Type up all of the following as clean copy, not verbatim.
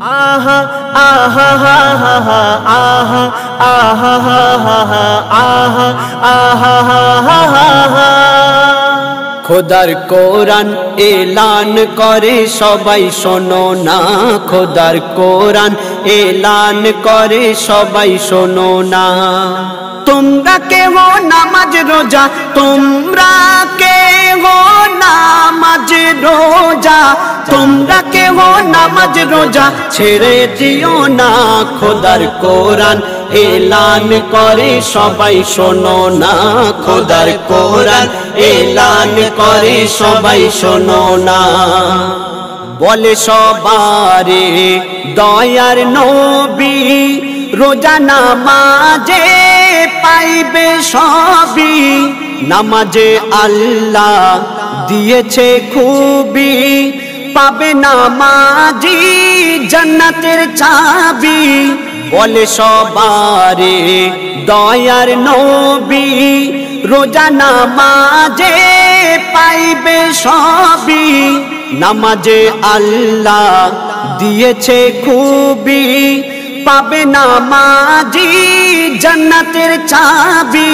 আহা আহা আহা আহা আহা আহা আহা খোদার কোরআন এলান করে সবাই শোনো না, খোদার কোরআন এলান করে সবাই শোনো না। তোমরা কেহ নামাজ রোজা, তোমরা কেহ নামাজ রোজা, তোমরা কেহ নামাজ রোজা ছেড়ে দিও না, খোদার কোরআন এলান করে সবাই শোনো না, খোদার কোরআন এলান করে সবাই শোনো না। বলে সবারে দয়ার নবী রোজা নামাজে পাইবে সবই, নামাজে আল্লাহ দিয়েছে খুবই, পাবে নামাজি জান্নাতের চাবি। বলে সবারে দয়ার নবী রোজা নামাজে পাইবে সবই, নামাজে আল্লাহ দিয়েছে খুবই, পাবে নামাজি জান্নাতের চাবি।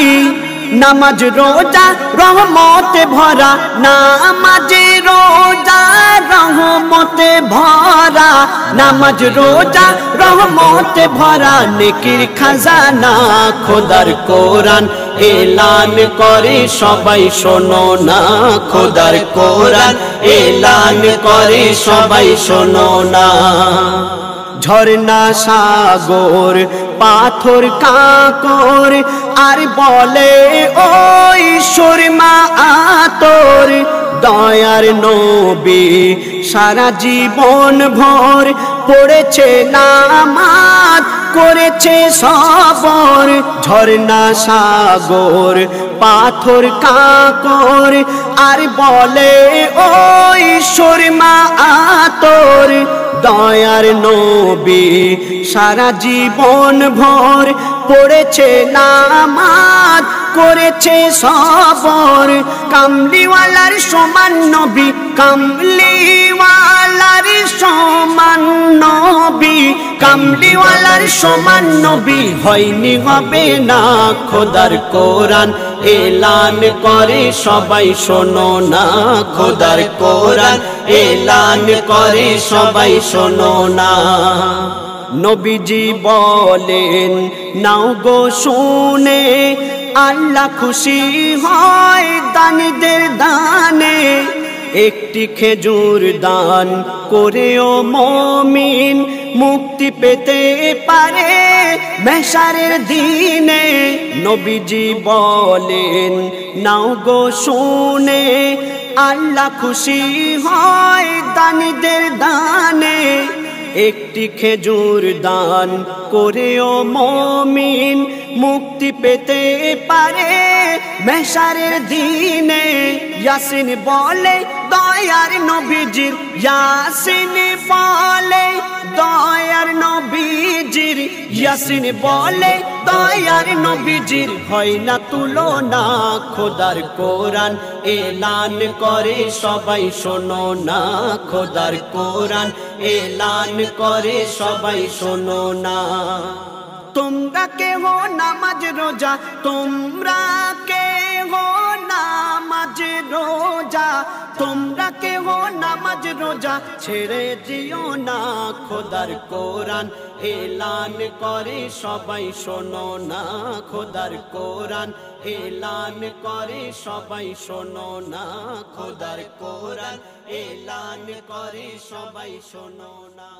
নামাজ রোজা রহমতে ভরা, নামাজ রোজা রহমতে ভরা, নামাজ রোজা রহমতে ভরা নেকির খাজানা, খোদার কোরআন এলান করে সবাই শোনো না, খোদার কোরআন এলান করে সবাই শোনো না। ঝর্ণা সাগর পাথর কাকর আর বলে ওই সুরমা আতর, দয়ার নবী সারা জীবন ভর পড়েছে নামাজ করেছে সবর। ঝর্ণা সাগর পাথর কাকর আর বলে ওই সুরমা আতর, দয়ার নবী সারা জীবন ভর পড়েছে নামাজ করেছে সবর। কামলিওয়ালার সমান নবী, কামলিওয়ালার সমান নবী, কামলিওয়ালার সমান নবী হয়নি হবে না, খোদার কোরআন এলান করে সবাই শোনো না, খোদার কোরআন এলান করে সবাই শোনো না। নবীজি বলেন নাও গো শুনে, আল্লাহ খুশি হয় দানীদের দানে, একটি খেজুর দান করেও মুমিন মুক্তি পেতে পারে মেহশারের দিনে। নবীজি বলেন নাও গো শুনে, আল্লাহ খুশি হয় দানীদের দানে, একটি খেজুর দান করেও মুমিন মুক্তি পেতে পারে মেহশারের দিনে। ইয়াসিন বলে দয়ার নবীজির, ইয়াসিন বলে দয়ার নবীজির, ইয়াসিন বলে দয়ার নবীজির হয় না তুলনা, খোদার কোরআন এলান করে সবাই শোনো না, খোদার কোরআন এলান করে সবাই শোনো না। তোমরা কেহ নামাজ রোজা, তোমরা কেহ নামাজ রোজা, তোমরা কেহ নামাজ রোজা ছেড়ে দিও না, খোদার কোরআন এলান করে সবাই শোনো না, খোদার কোরআন এলান করে সবাই শোনো না, খোদার কোরআন এলান করে সবাই শোনো না।